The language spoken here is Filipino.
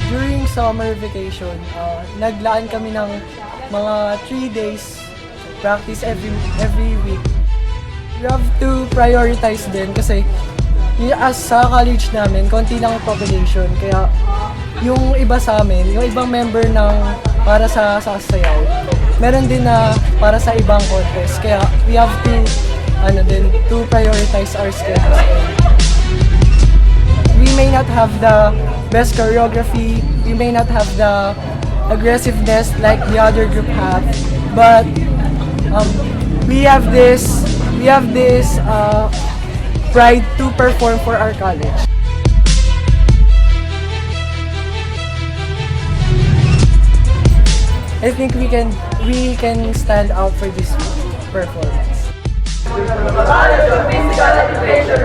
During summer vacation, naglaan kami ng mga 3 days practice every week. We have to prioritize din kasi as sa college namin, konti lang ang population. Kaya yung iba sa amin, yung ibang member ng para sa sasayaw, meron din na para sa ibang contest. Kaya we have to prioritize our schedules. We may not have the best choreography, we may not have the aggressiveness like the other group have, but we have this pride to perform for our college. I think we can stand out for this performance. Physical education